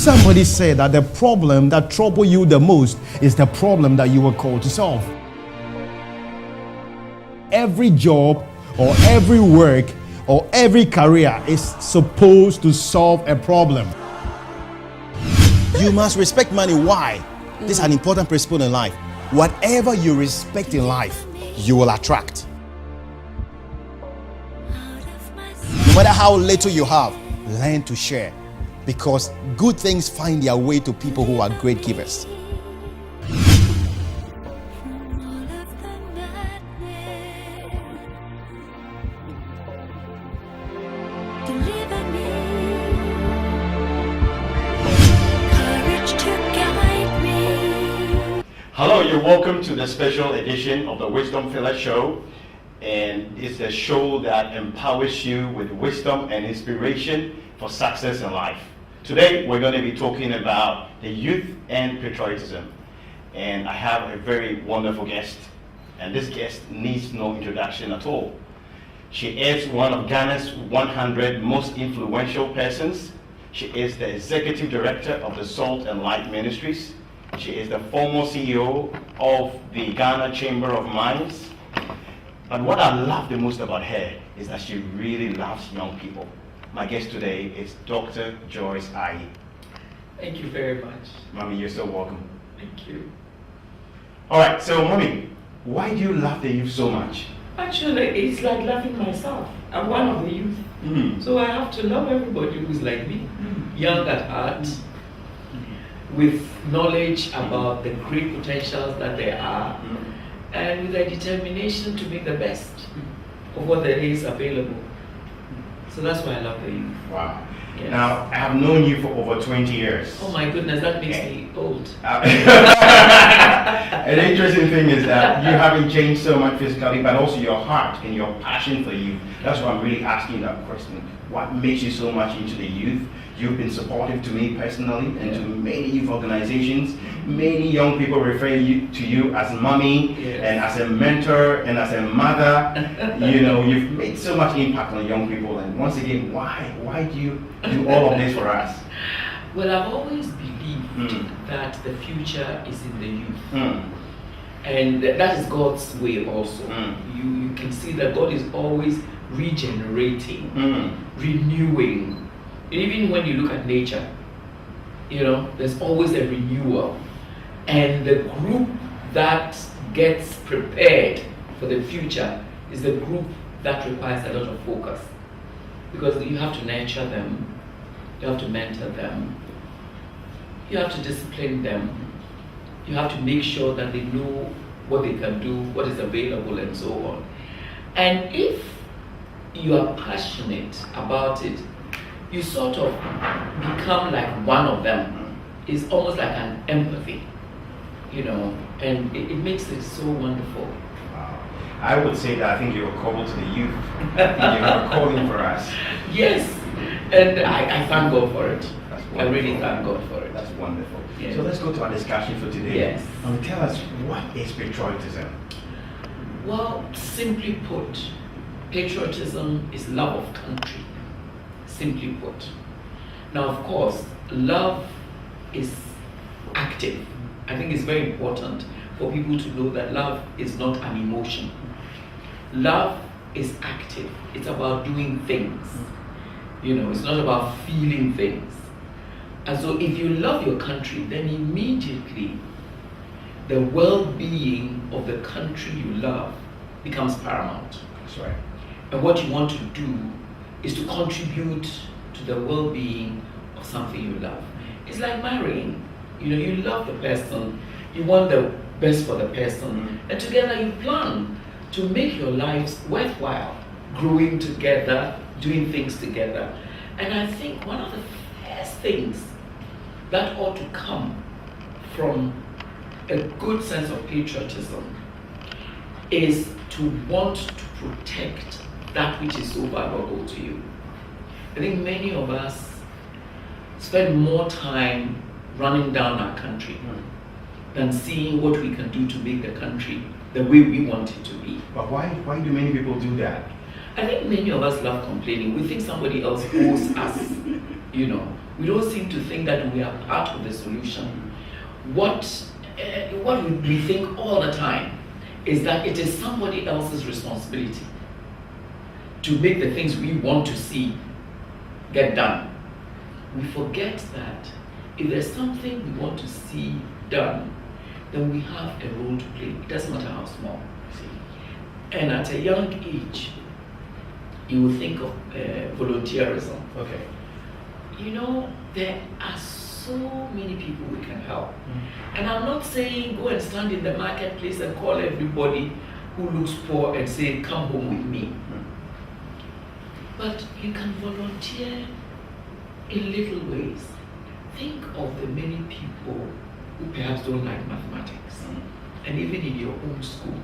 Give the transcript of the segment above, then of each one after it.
Somebody said that the problem that troubles you the most is the problem that you were called to solve. Every job or every work or every career is supposed to solve a problem. You must respect money. Why? This is an important principle in life. Whatever you respect in life, you will attract. No matter how little you have, learn to share, because good things find their way to people who are great givers. Hello, you're welcome to the special edition of the Wisdom Filla Show, and it's a show that empowers you with wisdom and inspiration for success in life. Today, we're going to be talking about the youth and patriotism, and I have a very wonderful guest, and this guest needs no introduction at all. She is one of Ghana's 100 most influential persons. She is the Executive Director of the Salt and Light Ministries. She is the former CEO of the Ghana Chamber of Mines. But what I love the most about her is that she really loves young people. My guest today is Dr. Joyce Aryee. Thank you very much. Mommy, you're so welcome. Thank you. All right, so Mommy, why do you love the youth so much? Actually, it's like loving myself. I'm one of the youth. So I have to love everybody who's like me, young at heart, with knowledge about the great potentials that there are, and with a determination to make the best of what there is available. So that's why I love the youth. Wow. Yes. Now, I have known you for over 20 years. Oh my goodness, that makes me old. An interesting thing is that you haven't changed so much physically, but also your heart and your passion for youth. That's why I'm really asking that question. What makes you so much into the youth? You've been supportive to me personally and to many youth organizations. Many young people refer to you as mommy, and as a mentor and as a mother. You know, you've made so much impact on young people. And once again, why do you do all of this for us? Well, I've always believed that the future is in the youth. And that is God's way also. You can see that God is always regenerating, renewing. Even when you look at nature, you know, there's always a renewal. And the group that gets prepared for the future is the group that requires a lot of focus. Because you have to nurture them, you have to mentor them, you have to discipline them, you have to make sure that they know what they can do, what is available, and so on. And if you are passionate about it, you sort of become like one of them. It's almost like an empathy, you know, and it makes it so wonderful. Wow. I would say that I think you're called to the youth. You have a calling for us. Yes, and I thank God for it. I really thank God for it. That's wonderful. Yes. So let's go to our discussion for today. Yes. And tell us, what is patriotism? Well, simply put, patriotism is love of country. Simply put. Now, of course, love is active. I think it's very important for people to know that love is not an emotion. Love is active. It's about doing things. You know, it's not about feeling things. And so if you love your country, then immediately the well-being of the country you love becomes paramount. That's right. And what you want to do is to contribute to the well-being of something you love. It's like marrying. You know, you love the person, you want the best for the person, and together you plan to make your lives worthwhile, growing together, doing things together. And I think one of the first things that ought to come from a good sense of patriotism is to want to protect that which is so valuable to you. I think many of us spend more time running down our country than seeing what we can do to make the country the way we want it to be. But why do many people do that? I think many of us love complaining. We think somebody else owes us, you know, We don't seem to think that we are part of the solution. What we think all the time is that it is somebody else's responsibility to make the things we want to see get done. We forget that if there's something we want to see done, then we have a role to play. It doesn't matter how small. And at a young age, you will think of volunteerism. Okay. You know, there are so many people we can help. And I'm not saying go and stand in the marketplace and call everybody who looks poor and say, come home with me. But you can volunteer in little ways. Think of the many people who perhaps don't like mathematics. And even in your own school,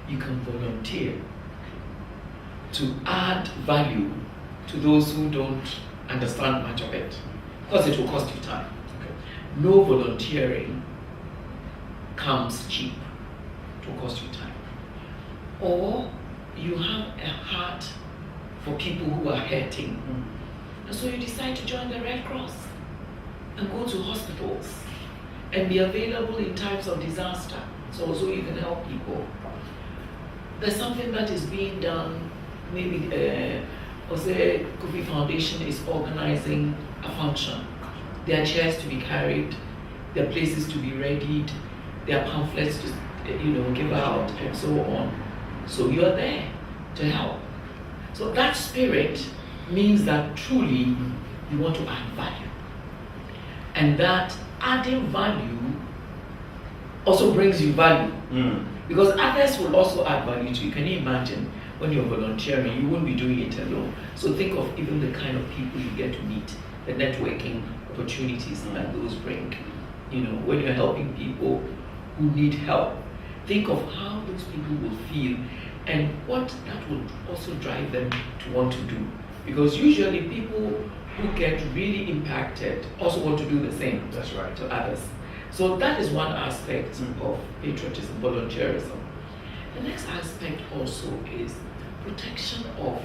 you can volunteer to add value to those who don't understand much of it, because it will cost you time. Okay. No volunteering comes cheap. It will cost you time. Or you have a heart for people who are hurting, and so you decide to join the Red Cross and go to hospitals and be available in times of disaster, so you can help people. There's something that is being done. Maybe Osei-Kusi Foundation is organizing a function. There are chairs to be carried, there are places to be readied, there are pamphlets to give out, and so on. So you are there to help. So that spirit means that truly you want to add value. And that adding value also brings you value. Because others will also add value to you. Can you imagine when you're volunteering, you won't be doing it alone. So think of even the kind of people you get to meet, the networking opportunities that those bring. When you're helping people who need help, think of how those people will feel and what that will also drive them to want to do. Because usually people who get really impacted also want to do the same. That's right. To others. So that is one aspect of patriotism, volunteerism. The next aspect also is protection of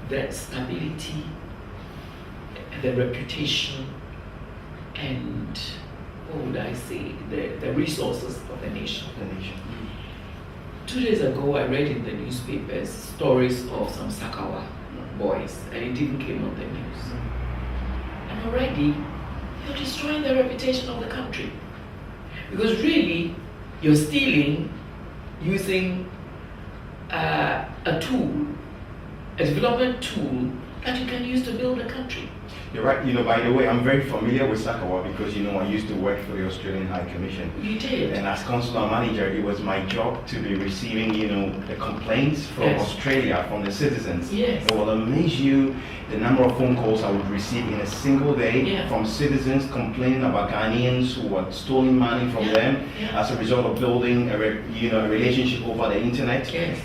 the stability, the reputation, and what would I say, the resources of the nation. 2 days ago, I read in the newspapers stories of some Sakawa boys, and it even came on the news. And already, you're destroying the reputation of the country. Because really, you're stealing using a tool, a development tool that you can use to build a country. You're right. By the way, I'm very familiar with Sakawa because, I used to work for the Australian High Commission. You did? And as consular manager, it was my job to be receiving, the complaints from Australia, from the citizens. Yes. It will amaze you the number of phone calls I would receive in a single day from citizens complaining about Ghanaians who were stealing money from them as a result of building a relationship over the internet. Yes.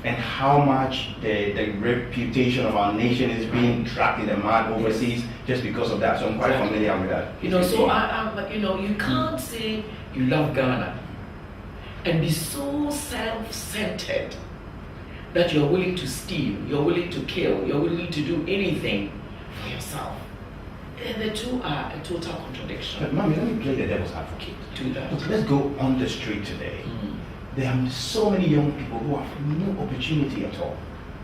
And how much the reputation of our nation is being trapped in the mud overseas just because of that. So I'm quite familiar with that. You can't say you love Ghana and be so self-centered that you're willing to steal, you're willing to kill, you're willing to do anything for yourself. The two are a total contradiction. But Mommy, let me play the devil's advocate. Do that. Look, let's go on the street today. There are so many young people who have no opportunity at all.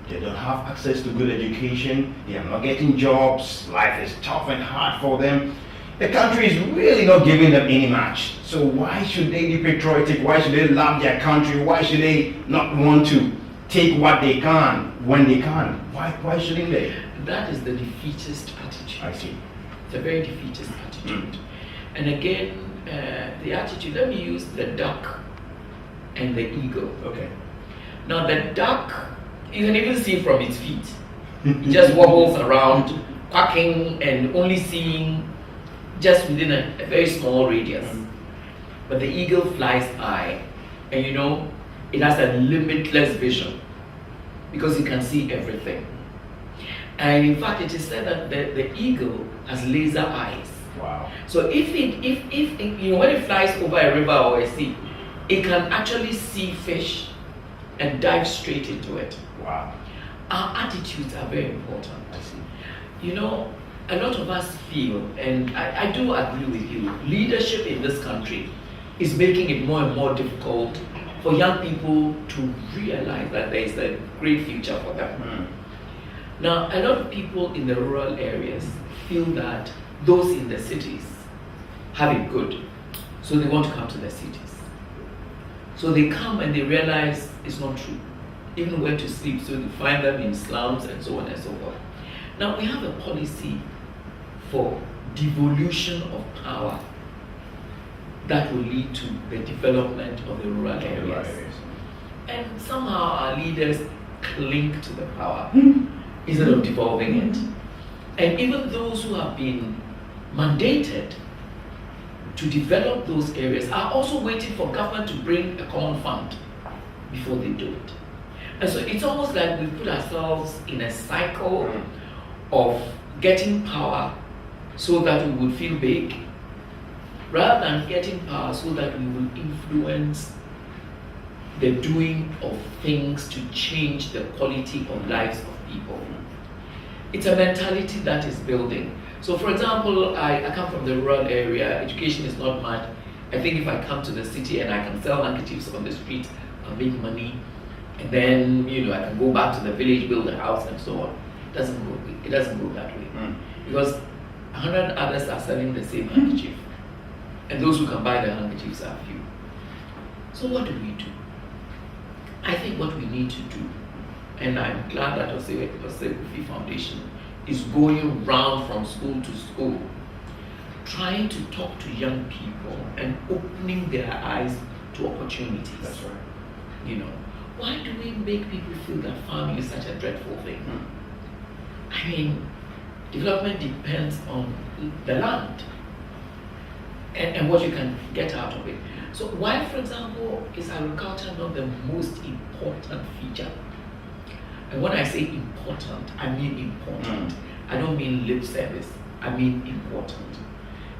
They don't have access to good education, they are not getting jobs, life is tough and hard for them. The country is really not giving them any match. So why should they be patriotic? Why should they love their country? Why should they not want to take what they can when they can? Why shouldn't they? That is the defeatist attitude. I see. It's a very defeatist attitude. And again, the attitude, let me use the duck and the eagle. Okay. Now the duck, you can even see from its feet. It just wobbles around, quacking and only seeing just within a very small radius. But the eagle flies high, and it has a limitless vision because it can see everything. And in fact, it is said that the eagle has laser eyes. Wow. So if when it flies over a river or a sea, it can actually see fish and dive straight into it. Wow. Our attitudes are very important. I see. a lot of us feel, and I do agree with you, leadership in this country is making it more and more difficult for young people to realize that there is a great future for them. Now, a lot of people in the rural areas feel that those in the cities have it good, so they want to come to the cities. So they come and they realize it's not true, even where to sleep, so they find them in slums and so on and so forth. Now, we have a policy for devolution of power that will lead to the development of the rural areas. And somehow our leaders cling to the power instead of devolving it. And even those who have been mandated to develop those areas are also waiting for government to bring a common fund before they do it. And so it's almost like we put ourselves in a cycle of getting power so that we would feel big, rather than getting power so that we will influence the doing of things to change the quality of lives of people. It's a mentality that is building. So for example, I come from the rural area, education is not much. I think if I come to the city and I can sell handkerchiefs on the street, I'll make money. And then, I can go back to the village, build a house and so on. It doesn't go that way. Because 100 others are selling the same handkerchief. And those who can buy the handkerchiefs are few. So what do we do? I think what we need to do, and I'm glad that Osei-Kusi Foundation is going round from school to school, trying to talk to young people and opening their eyes to opportunities. That's right. Why do we make people feel that farming is such a dreadful thing? I mean, development depends on the land and what you can get out of it. So why, for example, is agriculture not the most important feature? And when I say important, I mean important. I don't mean lip service, I mean important.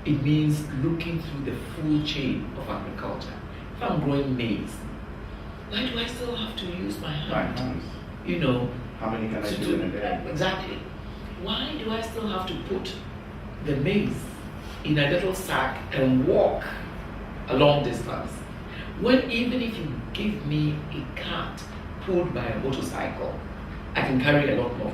It means looking through the full chain of agriculture. If I'm growing maize, why do I still have to use my hand? How many can I do in a day? Exactly. Why do I still have to put the maize in a little sack and walk a long distance? When even if you give me a cart pulled by a motorcycle, I can carry a lot more.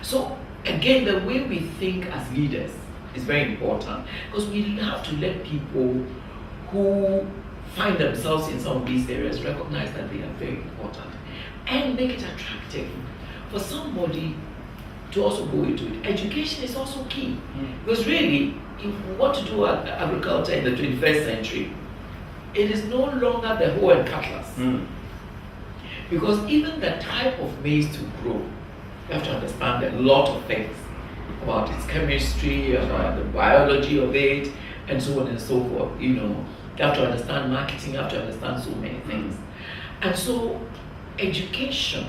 So again, the way we think as leaders is very important, because we have to let people who find themselves in some of these areas recognize that they are very important and make it attractive for somebody to also go into it. Education is also key, because really, if we want to do agriculture in the 21st century, it is no longer the hoe and cutlass. Because even the type of maize to grow, you have to understand a lot of things about its chemistry, about the biology of it, and so on and so forth. You have to understand marketing, you have to understand so many things. And so education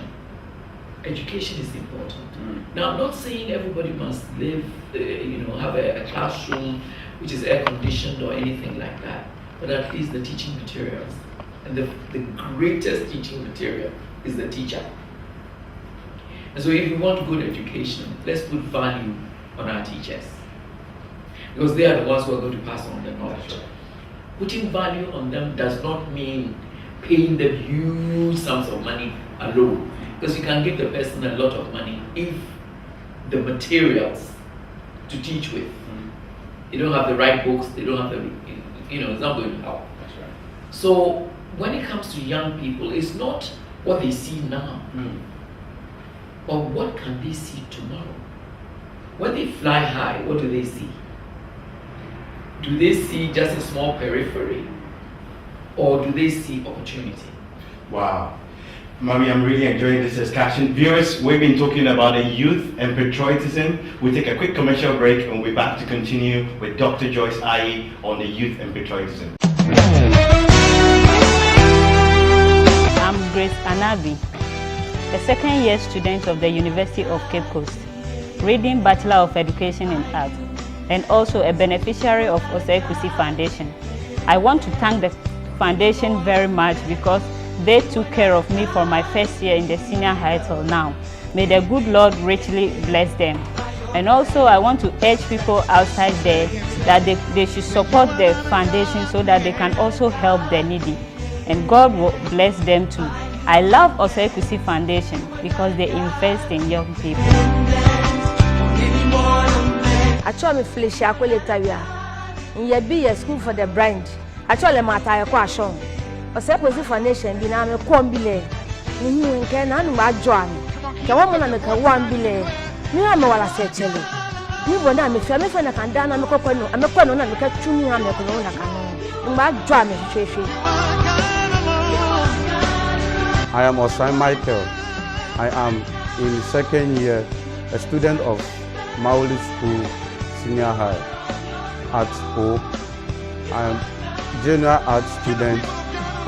is important. Now, I'm not saying everybody must live, have a classroom which is air conditioned or anything like that, but at least the teaching materials. And the greatest teaching material is the teacher. And so if we want good education, let's put value on our teachers, because they are the ones who are going to pass on the knowledge. Putting value on them does not mean paying them huge sums of money alone, because you can give the person a lot of money if the materials to teach with, they don't have the right books, they don't have the, it's not going to help. That's right. So when it comes to young people, it's not what they see now, but what can they see tomorrow? When they fly high, what do they see? Do they see just a small periphery, or do they see opportunity? Wow. Mami, I'm really enjoying this discussion. Viewers, we've been talking about the youth and patriotism. We'll take a quick commercial break and we'll be back to continue with Dr. Joyce Aryee on the youth and patriotism. I'm Grace Anabi, a second-year student of the University of Cape Coast, reading Bachelor of Education in Art, and also a beneficiary of Osei-Kusi Foundation. I want to thank the foundation very much because they took care of me for my first year in the senior high till now. May the good Lord richly bless them. And also I want to urge people outside there that they should support the foundation so that they can also help the needy. And God will bless them too. I love Osei-Kusi Foundation because they invest in young people. I told me Felicia Akweletaria. In your be a school for the blind. I told them at I question. Osei-Kusi Foundation be now a combile. You can and join. The woman make a 1 billion. Me am wala settle. Ni bona me fia me fa na kanda na me kokonu. Ame kwanu na me ka tumi ha me kono na kanu. Mba join me hwehwe. I am Osei-Michael. I am in 2nd year, a student of Mauli School Senior High at O. I am junior art student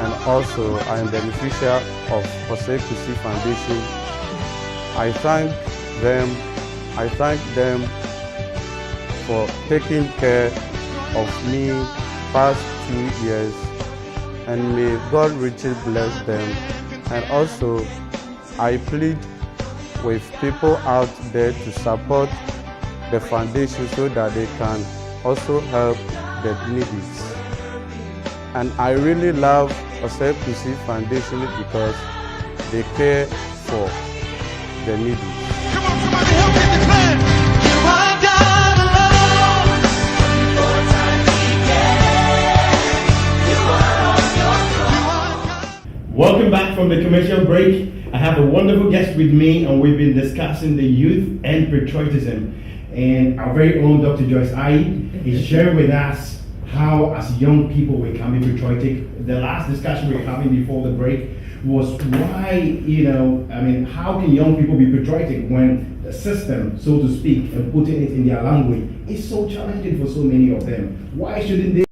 and also I am beneficiary of Osei-Kusi Foundation. I thank them for taking care of me past 2 years, and may God richly bless them. And also, I plead with people out there to support the foundation so that they can also help the needy. And I really love Osei-Kusi Foundation because they care for the needy. Come on, somebody help me declare. You are God alone. Before time began, you are on your throne. Welcome back from the commercial break. I have a wonderful guest with me, and we've been discussing the youth and patriotism. And our very own Dr. Joyce Aryee is sharing with us how, as young people, we can be patriotic. The last discussion we were having before the break was why, how can young people be patriotic when the system, so to speak, and putting it in their language is so challenging for so many of them? Why shouldn't they